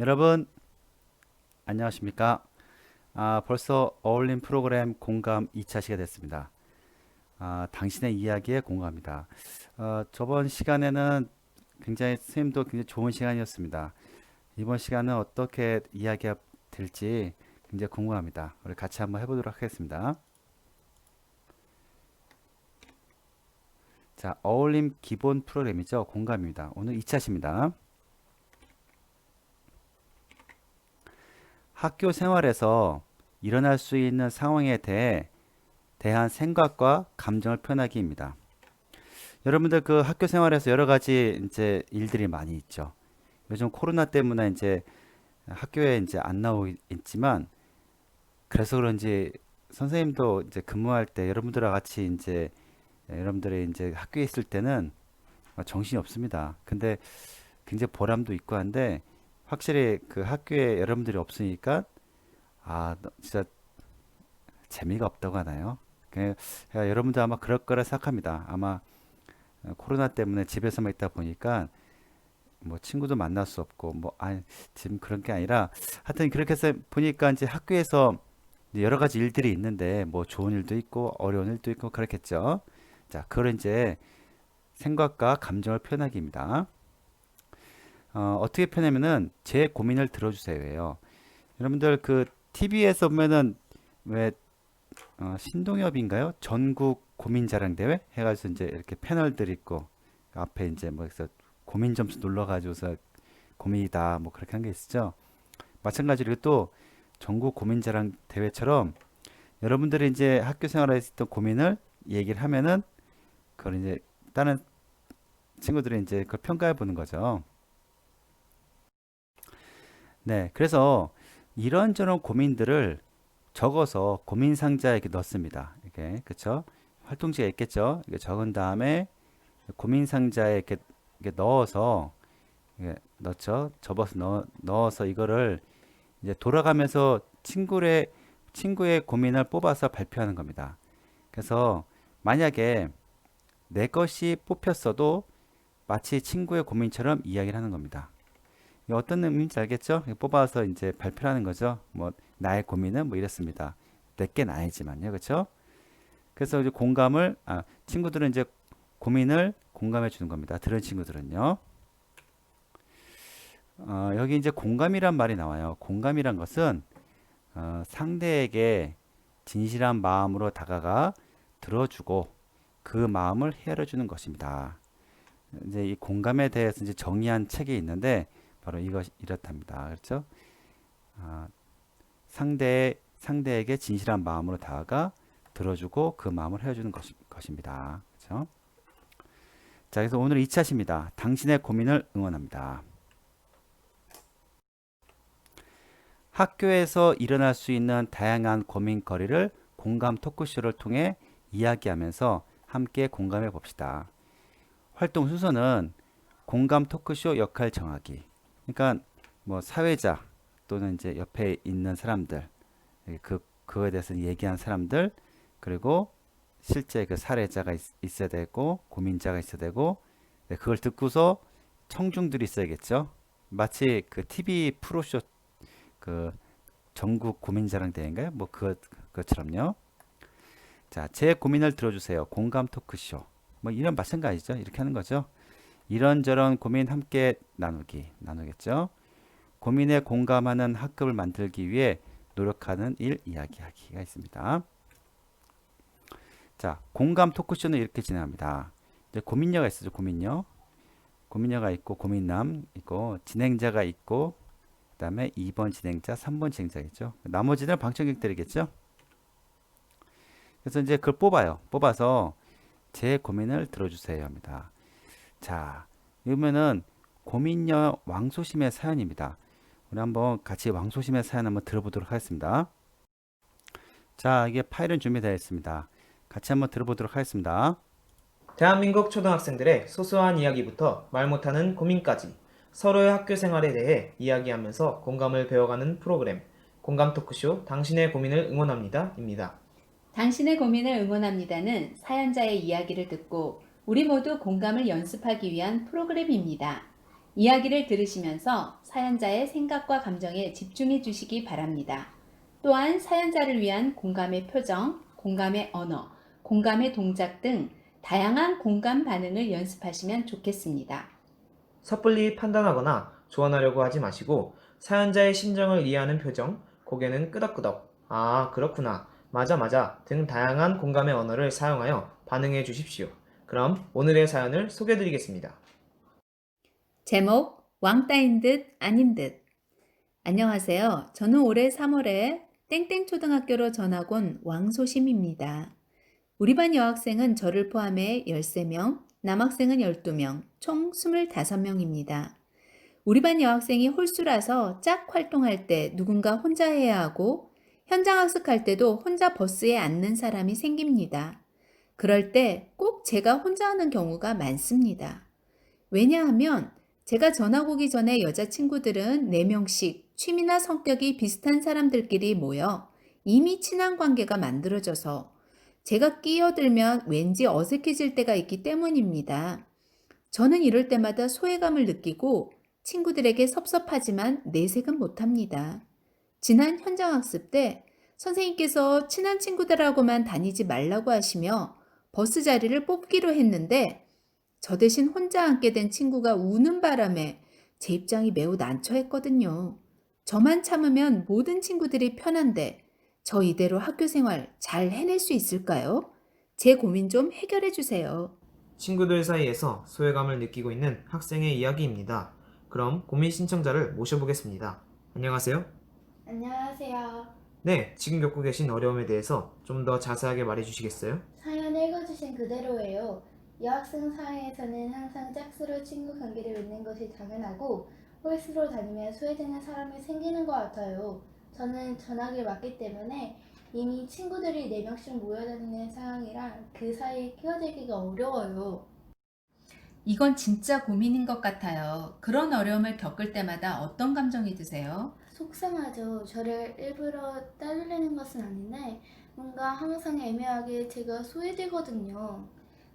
여러분, 안녕하십니까? 벌써 어울림 프로그램 공감 2차 시가 됐습니다. 당신의 이야기에 공감합니다. 저번 시간에는 굉장히 선생님도 굉장히 좋은 시간이었습니다. 이번 시간은 어떻게 이야기가 될지 굉장히 궁금합니다. 우리 같이 한번 해보도록 하겠습니다. 자, 어울림 기본 프로그램이죠. 공감입니다. 오늘 2차시입니다. 학교 생활에서 일어날 수 있는 상황에 대한 생각과 감정을 표현하기입니다. 여러분들 그 학교 생활에서 여러 가지 이제 일들이 많이 있죠. 요즘 코로나 때문에 이제 학교에 이제 안 나오고 있지만 그래서 그런지 선생님도 이제 근무할 때 여러분들과 같이 이제 여러분들이 이제 학교에 있을 때는 정신이 없습니다. 근데 굉장히 보람도 있고 한데 확실히 그 학교에 여러분들이 없으니까 진짜 재미가 없다고 하나요? 여러분도 아마 그럴 거라 생각합니다. 아마 코로나 때문에 집에서만 있다 보니까 뭐 친구도 만날 수 없고 지금 그런 게 아니라 하여튼 그렇게 해서 보니까 이제 학교에서 이제 여러 가지 일들이 있는데 뭐 좋은 일도 있고 어려운 일도 있고 그렇겠죠. 자, 그걸 이제 생각과 감정을 표현하기입니다. 어떻게 표현하면은 제 고민을 들어주세요예요. 여러분들 그 TV에서 보면은 왜 신동엽인가요? 전국 고민자랑대회 해가지고 이제 이렇게 패널들 있고 앞에 이제 뭐 그래서 고민 점수 눌러가지고서 고민이다 뭐 그렇게 한 게 있었죠. 마찬가지로 또 전국 고민자랑 대회처럼 여러분들이 이제 학교 생활에 있었던 고민을 얘기를 하면은 그걸 이제 다른 친구들이 이제 그걸 평가해 보는 거죠. 네, 그래서 이런저런 고민들을 적어서 고민 상자에 이렇게 넣습니다. 이렇게 그쵸? 활동지가 있겠죠? 이게 적은 다음에 고민 상자에 이렇게 넣어서 이게 넣죠. 접어서 넣어서 이거를 이제 돌아가면서 친구의 고민을 뽑아서 발표하는 겁니다. 그래서 만약에 내 것이 뽑혔어도 마치 친구의 고민처럼 이야기를 하는 겁니다. 이게 어떤 의미인지 알겠죠? 뽑아서 이제 발표하는 거죠. 뭐 나의 고민은 뭐 이랬습니다. 내게 나이지만요, 그렇죠? 그래서 이제 친구들은 이제 고민을 공감해 주는 겁니다. 들은 친구들은요. 여기 이제 공감이란 말이 나와요. 공감이란 것은 상대에게 진실한 마음으로 다가가 들어주고 그 마음을 헤아려 주는 것입니다. 이제 이 공감에 대해서 이제 정의한 책이 있는데 바로 이것 이렇답니다. 그렇죠? 아, 상대에게 진실한 마음으로 다가가 들어주고 그 마음을 헤아주는 것입니다. 그렇죠? 자, 그래서 오늘 2차십니다. 당신의 고민을 응원합니다. 학교에서 일어날 수 있는 다양한 고민거리를 공감 토크쇼를 통해 이야기하면서 함께 공감해 봅시다. 활동 순서는 공감 토크쇼 역할 정하기. 그러니까 뭐 사회자 또는 이제 옆에 있는 사람들, 그거에 대해서 얘기한 사람들, 그리고 실제 그 사례자가 어야 되고 고민자가 있어야 되고 그걸 듣고서 청중들이 있어야겠죠. 마치 그 TV 프로쇼 그 전국 고민자랑 대회인가요? 뭐 그것처럼요. 자, 제 고민을 들어주세요. 공감 토크쇼. 뭐 이런 마찬가지죠. 이렇게 하는 거죠. 이런저런 고민 함께 나누겠죠. 고민에 공감하는 학급을 만들기 위해 노력하는 일 이야기하기가 있습니다. 자, 공감 토크쇼는 이렇게 진행합니다. 이제 고민녀가 있어요. 고민녀가 있고 고민남 있고 진행자가 있고 그다음에 2번 진행자, 3번 진행자겠죠. 나머지는 방청객들이겠죠. 그래서 이제 그걸 뽑아서 제 고민을 들어주세요 합니다. 자, 이러면은 고민녀 왕소심의 사연입니다. 우리 한번 같이 왕소심의 사연 한번 들어보도록 하겠습니다. 자, 이게 파일은 준비되어 있습니다. 같이 한번 들어보도록 하겠습니다. 대한민국 초등학생들의 소소한 이야기부터 말 못하는 고민까지 서로의 학교 생활에 대해 이야기하면서 공감을 배워가는 프로그램 공감 토크쇼 당신의 고민을 응원합니다입니다. 당신의 고민을 응원합니다는 사연자의 이야기를 듣고 우리 모두 공감을 연습하기 위한 프로그램입니다. 이야기를 들으시면서 사연자의 생각과 감정에 집중해 주시기 바랍니다. 또한 사연자를 위한 공감의 표정, 공감의 언어, 공감의 동작 등 다양한 공감 반응을 연습하시면 좋겠습니다. 섣불리 판단하거나 조언하려고 하지 마시고 사연자의 심정을 이해하는 표정, 고개는 끄덕끄덕, 아, 그렇구나, 맞아, 맞아 등 다양한 공감의 언어를 사용하여 반응해 주십시오. 그럼 오늘의 사연을 소개해 드리겠습니다. 제목 왕따인 듯 아닌 듯. 안녕하세요. 저는 올해 3월에 땡땡 초등학교로 전학 온 왕소심입니다. 우리 반 여학생은 저를 포함해 13명, 남학생은 12명, 총 25명입니다. 우리 반 여학생이 홀수라서 짝 활동할 때 누군가 혼자 해야 하고 현장 학습할 때도 혼자 버스에 앉는 사람이 생깁니다. 그럴 때 꼭 제가 혼자 하는 경우가 많습니다. 왜냐하면 제가 전학 오기 전에 여자친구들은 4명씩 취미나 성격이 비슷한 사람들끼리 모여 이미 친한 관계가 만들어져서 제가 끼어들면 왠지 어색해질 때가 있기 때문입니다. 저는 이럴 때마다 소외감을 느끼고 친구들에게 섭섭하지만 내색은 못합니다. 지난 현장학습 때 선생님께서 친한 친구들하고만 다니지 말라고 하시며 버스 자리를 뽑기로 했는데 저 대신 혼자 앉게 된 친구가 우는 바람에 제 입장이 매우 난처했거든요. 저만 참으면 모든 친구들이 편한데 저 이대로 학교 생활 잘 해낼 수 있을까요? 제 고민 좀 해결해 주세요. 친구들 사이에서 소외감을 느끼고 있는 학생의 이야기입니다. 그럼 고민 신청자를 모셔보겠습니다. 안녕하세요. 안녕하세요. 네, 지금 겪고 계신 어려움에 대해서 좀 더 자세하게 말해 주시겠어요? 사연 읽어주신 그대로예요. 여학생 사이에서는 항상 짝수로 친구 관계를 맺는 것이 당연하고 홀수로 다니면 소외되는 사람이 생기는 것 같아요. 저는 전학을 왔기 때문에 이미 친구들이 4명씩 모여다니는 상황이라 그 사이에 끼어들기가 어려워요. 이건 진짜 고민인 것 같아요. 그런 어려움을 겪을 때마다 어떤 감정이 드세요? 속상하죠. 저를 일부러 따돌리는 것은 아닌데 뭔가 항상 애매하게 제가 소외되거든요.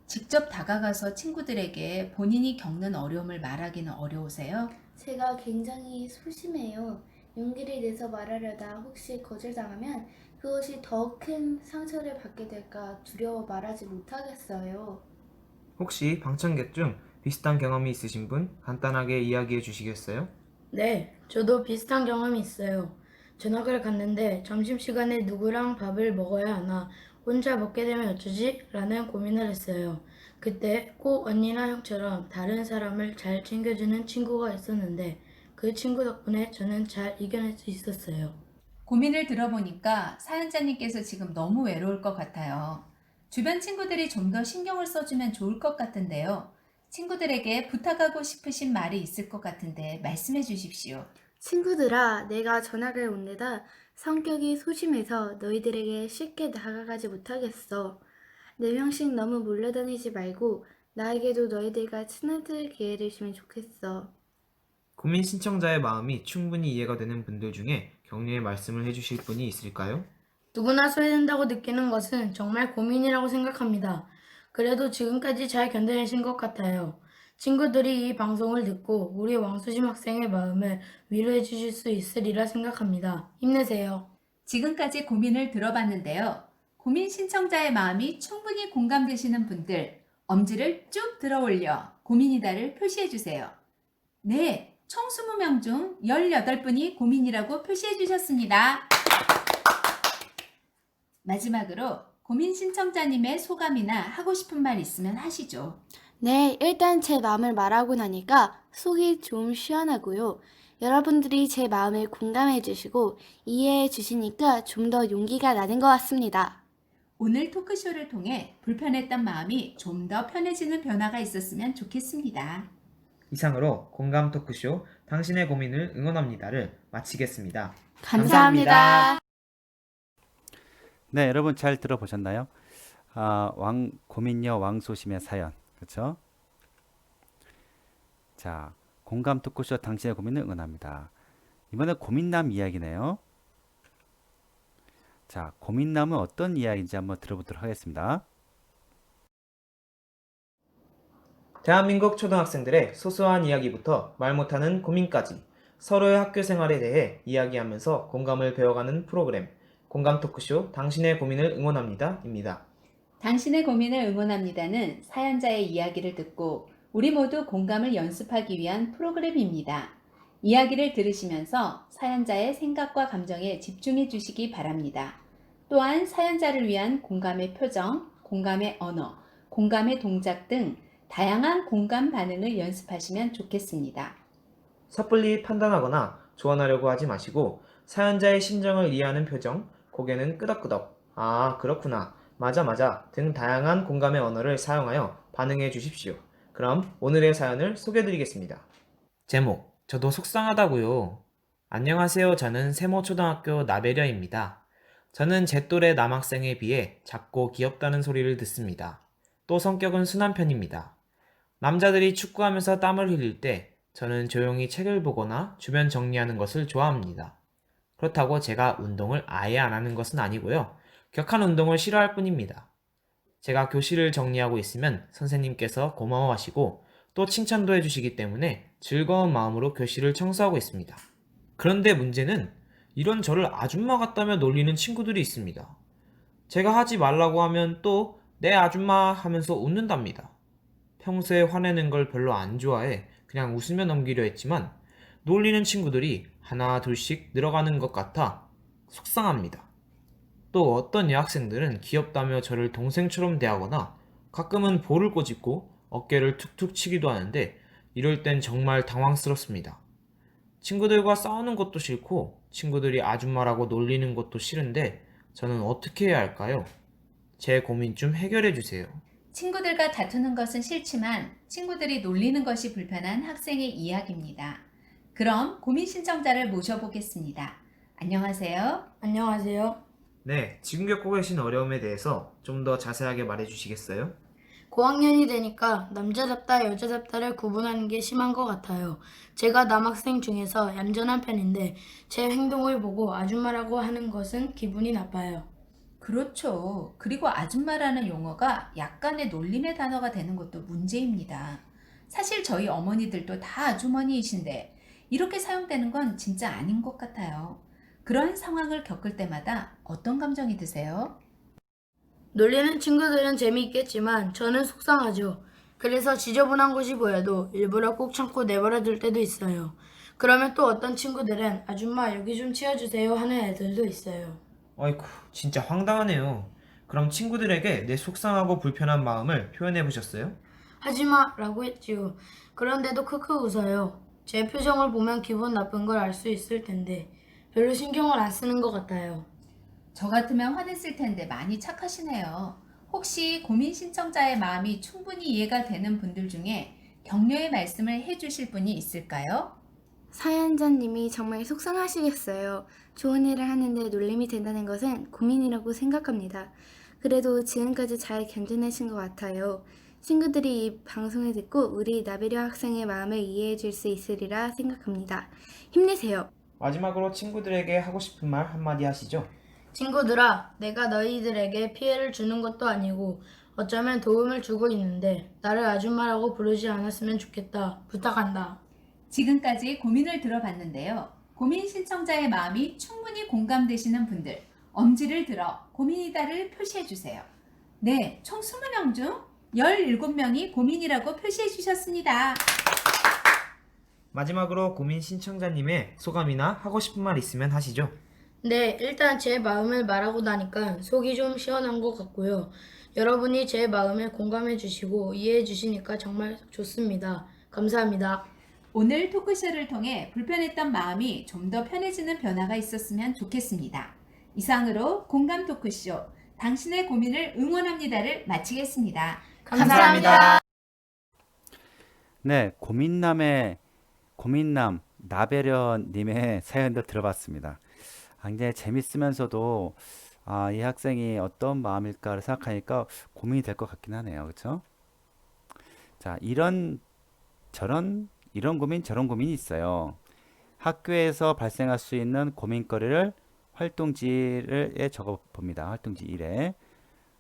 직접 다가가서 친구들에게 본인이 겪는 어려움을 말하기는 어려우세요? 제가 굉장히 소심해요. 용기를 내서 말하려다 혹시 거절당하면 그것이 더 큰 상처를 받게 될까 두려워 말하지 못하겠어요. 혹시 방청객 중 비슷한 경험이 있으신 분 간단하게 이야기해 주시겠어요? 네, 저도 비슷한 경험이 있어요. 전학을 갔는데 점심시간에 누구랑 밥을 먹어야 하나, 혼자 먹게 되면 어쩌지? 라는 고민을 했어요. 그때 꼭 언니나 형처럼 다른 사람을 잘 챙겨주는 친구가 있었는데 그 친구 덕분에 저는 잘 이겨낼 수 있었어요. 고민을 들어보니까 사연자님께서 지금 너무 외로울 것 같아요. 주변 친구들이 좀 더 신경을 써주면 좋을 것 같은데요. 친구들에게 부탁하고 싶으신 말이 있을 것 같은데 말씀해 주십시오. 친구들아, 내가 전학을 온 데다 성격이 소심해서 너희들에게 쉽게 다가가지 못하겠어. 4명씩 너무 몰려다니지 말고 나에게도 너희들과 친해질 기회를 주면 좋겠어. 고민 신청자의 마음이 충분히 이해가 되는 분들 중에 격려의 말씀을 해주실 분이 있을까요? 누구나 소외된다고 느끼는 것은 정말 고민이라고 생각합니다. 그래도 지금까지 잘 견뎌내신 것 같아요. 친구들이 이 방송을 듣고 우리 왕수심 학생의 마음을 위로해 주실 수 있으리라 생각합니다. 힘내세요. 지금까지 고민을 들어봤는데요. 고민 신청자의 마음이 충분히 공감되시는 분들, 엄지를 쭉 들어 올려 고민이다를 표시해 주세요. 네, 총 20명 중 18분이 고민이라고 표시해 주셨습니다. 마지막으로 고민 신청자님의 소감이나 하고 싶은 말 있으면 하시죠. 네, 일단 제 마음을 말하고 나니까 속이 좀 시원하고요. 여러분들이 제 마음을 공감해 주시고 이해해 주시니까 좀 더 용기가 나는 것 같습니다. 오늘 토크쇼를 통해 불편했던 마음이 좀 더 편해지는 변화가 있었으면 좋겠습니다. 이상으로 공감 토크쇼 당신의 고민을 응원합니다를 마치겠습니다. 감사합니다. 네, 여러분 잘 들어보셨나요? 고민녀 왕소심의 사연. 그렇죠? 자, 공감 토크쇼 당신의 고민을 응원합니다. 이번에 고민남 이야기네요. 자, 고민남은 어떤 이야기인지 한번 들어보도록 하겠습니다. 대한민국 초등학생들의 소소한 이야기부터 말 못하는 고민까지 서로의 학교 생활에 대해 이야기하면서 공감을 배워가는 프로그램 공감 토크쇼 당신의 고민을 응원합니다입니다. 당신의 고민을 응원합니다는 사연자의 이야기를 듣고 우리 모두 공감을 연습하기 위한 프로그램입니다. 이야기를 들으시면서 사연자의 생각과 감정에 집중해 주시기 바랍니다. 또한 사연자를 위한 공감의 표정, 공감의 언어, 공감의 동작 등 다양한 공감 반응을 연습하시면 좋겠습니다. 섣불리 판단하거나 조언하려고 하지 마시고 사연자의 심정을 이해하는 표정, 고개는 끄덕끄덕, 아, 그렇구나, 맞아 등 다양한 공감의 언어를 사용하여 반응해 주십시오. 그럼 오늘의 사연을 소개해 드리겠습니다. 제목, 저도 속상하다고요. 안녕하세요. 저는 세모초등학교 나베려입니다. 저는 제 또래 남학생에 비해 작고 귀엽다는 소리를 듣습니다. 또 성격은 순한 편입니다. 남자들이 축구하면서 땀을 흘릴 때 저는 조용히 책을 보거나 주변 정리하는 것을 좋아합니다. 그렇다고 제가 운동을 아예 안 하는 것은 아니고요. 격한 운동을 싫어할 뿐입니다. 제가 교실을 정리하고 있으면 선생님께서 고마워하시고 또 칭찬도 해주시기 때문에 즐거운 마음으로 교실을 청소하고 있습니다. 그런데 문제는 이런 저를 아줌마 같다며 놀리는 친구들이 있습니다. 제가 하지 말라고 하면 또 내 아줌마 하면서 웃는답니다. 평소에 화내는 걸 별로 안 좋아해 그냥 웃으며 넘기려 했지만 놀리는 친구들이 하나 둘씩 늘어가는 것 같아 속상합니다. 또 어떤 여학생들은 귀엽다며 저를 동생처럼 대하거나 가끔은 볼을 꼬집고 어깨를 툭툭 치기도 하는데 이럴 땐 정말 당황스럽습니다. 친구들과 싸우는 것도 싫고 친구들이 아줌마라고 놀리는 것도 싫은데 저는 어떻게 해야 할까요? 제 고민 좀 해결해 주세요. 친구들과 다투는 것은 싫지만 친구들이 놀리는 것이 불편한 학생의 이야기입니다. 그럼 고민 신청자를 모셔보겠습니다. 안녕하세요. 안녕하세요. 네, 지금 겪고 계신 어려움에 대해서 좀 더 자세하게 말해 주시겠어요? 고학년이 되니까 남자답다 여자답다를 구분하는 게 심한 것 같아요. 제가 남학생 중에서 얌전한 편인데 제 행동을 보고 아줌마라고 하는 것은 기분이 나빠요. 그렇죠. 그리고 아줌마라는 용어가 약간의 놀림의 단어가 되는 것도 문제입니다. 사실 저희 어머니들도 다 아주머니이신데 이렇게 사용되는 건 진짜 아닌 것 같아요. 그런 상황을 겪을 때마다 어떤 감정이 드세요? 놀리는 친구들은 재미있겠지만 저는 속상하죠. 그래서 지저분한 곳이 보여도 일부러 꾹 참고 내버려 둘 때도 있어요. 그러면 또 어떤 친구들은 아줌마 여기 좀 치워주세요 하는 애들도 있어요. 아이쿠, 진짜 황당하네요. 그럼 친구들에게 내 속상하고 불편한 마음을 표현해 보셨어요? 하지마 라고 했지요. 그런데도 크크 웃어요. 제 표정을 보면 기분 나쁜 걸 알 수 있을 텐데 별로 신경을 안 쓰는 것 같아요. 저 같으면 화냈을 텐데 많이 착하시네요. 혹시 고민 신청자의 마음이 충분히 이해가 되는 분들 중에 격려의 말씀을 해주실 분이 있을까요? 사연자님이 정말 속상하시겠어요. 좋은 일을 하는데 놀림이 된다는 것은 고민이라고 생각합니다. 그래도 지금까지 잘 견뎌내신 것 같아요. 친구들이 이 방송을 듣고 우리 나베려 학생의 마음을 이해해 줄 수 있으리라 생각합니다. 힘내세요. 마지막으로 친구들에게 하고 싶은 말 한마디 하시죠. 친구들아, 내가 너희들에게 피해를 주는 것도 아니고 어쩌면 도움을 주고 있는데 나를 아줌마라고 부르지 않았으면 좋겠다. 부탁한다. 지금까지 고민을 들어봤는데요. 고민 신청자의 마음이 충분히 공감되시는 분들, 엄지를 들어 고민이다를 표시해 주세요. 네, 총 20명 중 17명이 고민이라고 표시해 주셨습니다. 마지막으로 고민 신청자님의 소감이나 하고 싶은 말 있으면 하시죠. 네, 일단 제 마음을 말하고 나니까 속이 좀 시원한 것 같고요. 여러분이 제 마음에 공감해 주시고 이해해 주시니까 정말 좋습니다. 감사합니다. 오늘 토크쇼를 통해 불편했던 마음이 좀 더 편해지는 변화가 있었으면 좋겠습니다. 이상으로 공감 토크쇼, 당신의 고민을 응원합니다를 마치겠습니다. 감사합니다. 네, 고민남 나베려님의 사연도 들어봤습니다. 굉장히 재밌으면서도 이 학생이 어떤 마음일까를 생각하니까 고민이 될 것 같긴 하네요. 그렇죠? 자, 이런 고민 저런 고민이 있어요. 학교에서 발생할 수 있는 고민거리를 활동지에 적어 봅니다. 활동지 1에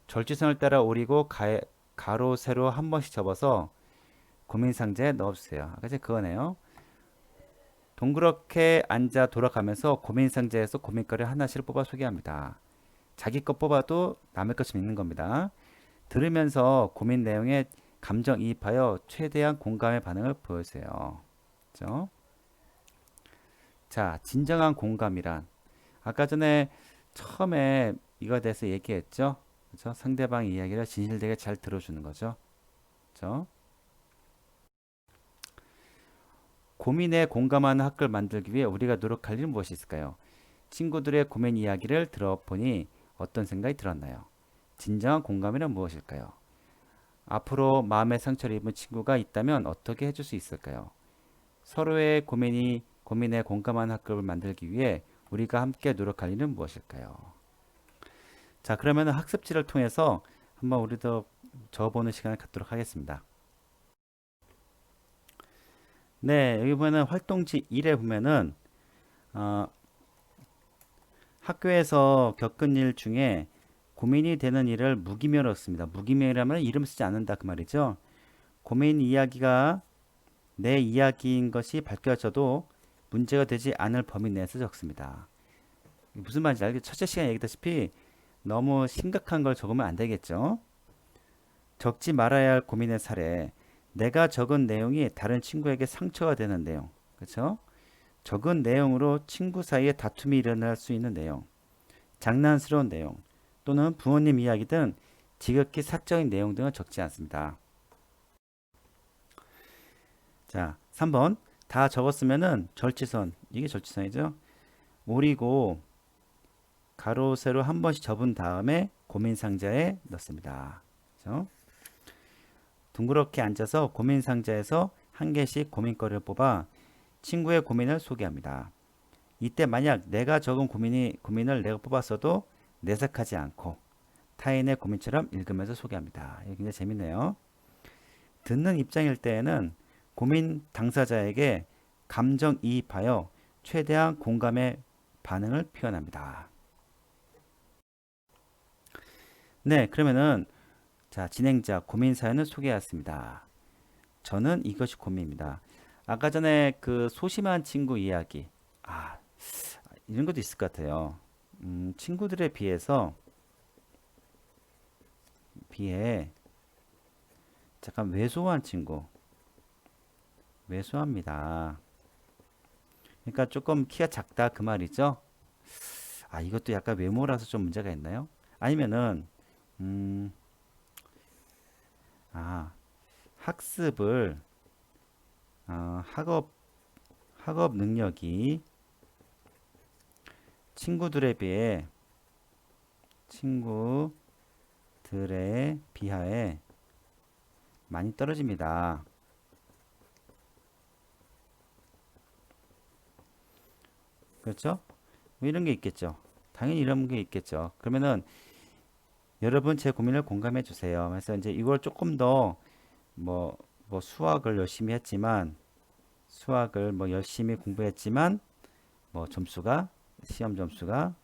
절지선을 따라 오리고 가로 세로 한 번씩 접어서 고민 상자에 넣어주세요. 아까 이제 그거네요. 동그랗게 앉아 돌아가면서 고민 상자에서 고민거리 하나씩 뽑아 소개합니다. 자기 것 뽑아도 남의 것 좀 읽는 겁니다. 들으면서 고민 내용에 감정이입하여 최대한 공감의 반응을 보여주세요. 그죠? 자, 진정한 공감이란 아까 전에 처음에 이거에 대해서 얘기했죠. 그죠? 상대방 이야기를 진실되게 잘 들어주는 거죠. 그죠? 고민에 공감하는 학교를 만들기 위해 우리가 노력할 일은 무엇이 있을까요? 친구들의 고민 이야기를 들어보니 어떤 생각이 들었나요? 진정한 공감이란 무엇일까요? 앞으로 마음의 상처를 입은 친구가 있다면 어떻게 해줄 수 있을까요? 서로의 고민에 공감하는 학급을 만들기 위해 우리가 함께 노력할 일은 무엇일까요? 자, 그러면 학습지를 통해서 한번 우리도 적어보는 시간을 갖도록 하겠습니다. 네, 여기 보면은 활동지 1에 보면은 학교에서 겪은 일 중에 고민이 되는 일을 무기명으로 썼습니다. 무기명이라면 이름 쓰지 않는다 그 말이죠. 고민 이야기가 내 이야기인 것이 밝혀져도 문제가 되지 않을 범위 내에서 적습니다. 무슨 말인지 알겠죠? 첫째 시간에 얘기했다시피 너무 심각한 걸 적으면 안 되겠죠. 적지 말아야 할 고민의 사례. 내가 적은 내용이 다른 친구에게 상처가 되는 내용. 그렇죠? 적은 내용으로 친구 사이에 다툼이 일어날 수 있는 내용. 장난스러운 내용. 또는 부모님 이야기 등 지극히 사적인 내용 등을 적지 않습니다. 자, 3번. 다 적었으면은 절지선. 이게 절지선이죠. 오리고 가로 세로 한 번씩 접은 다음에 고민 상자에 넣습니다. 그렇죠? 둥그렇게 앉아서 고민 상자에서 한 개씩 고민거리를 뽑아 친구의 고민을 소개합니다. 이때 만약 내가 적은 고민을 내가 뽑았어도 내색하지 않고 타인의 고민처럼 읽으면서 소개합니다. 이게 굉장히 재밌네요. 듣는 입장일 때에는 고민 당사자에게 감정이입하여 최대한 공감의 반응을 표현합니다. 네, 그러면은 자, 진행자 고민 사연을 소개하였습니다. 저는 이것이 고민입니다. 아까 전에 그 소심한 친구 이야기. 이런 것도 있을 것 같아요. 친구들에 비해 잠깐 왜소한 친구. 왜소합니다. 그러니까 조금 키가 작다 그 말이죠. 이것도 약간 외모라서 좀 문제가 있나요? 아니면은 학습을 학업 능력이 친구들에 비하에 많이 떨어집니다. 그렇죠? 뭐 이런 게 있겠죠. 당연히 이런 게 있겠죠. 그러면은 여러분 제 고민을 공감해 주세요. 그래서 이제 이걸 조금 더 뭐 수학을 열심히 했지만 열심히 공부했지만 시험 점수가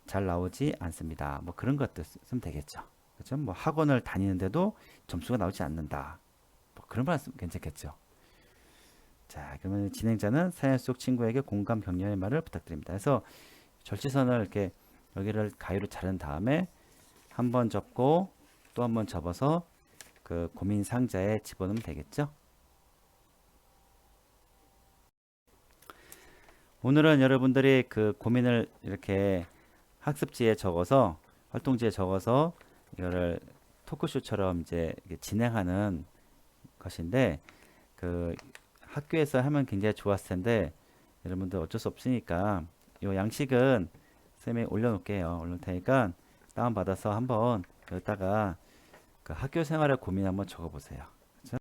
잘 나오지 않습니다. 뭐 그런 것들 쓰면 되겠죠. 그렇죠? 뭐 학원을 다니는데도 점수가 나오지 않는다. 뭐 그런 말 쓰면 괜찮겠죠. 자, 그러면 진행자는 사연 속 친구에게 공감 격려의 말을 부탁드립니다. 그래서 절지선을 이렇게 여기를 가위로 자른 다음에 한 번 접고 또 한 번 접어서 그 고민 상자에 집어넣으면 되겠죠. 오늘은 여러분들이 그 고민을 이렇게 학습지에 적어서 활동지에 적어서 이거를 토크쇼처럼 이제 진행하는 것인데 그 학교에서 하면 굉장히 좋았을 텐데 여러분들 어쩔 수 없으니까 이 양식은 선생님이 올려놓을게요. 올릴 테니까 다운받아서 한번 여기다가 그 학교 생활의 고민 한번 적어보세요.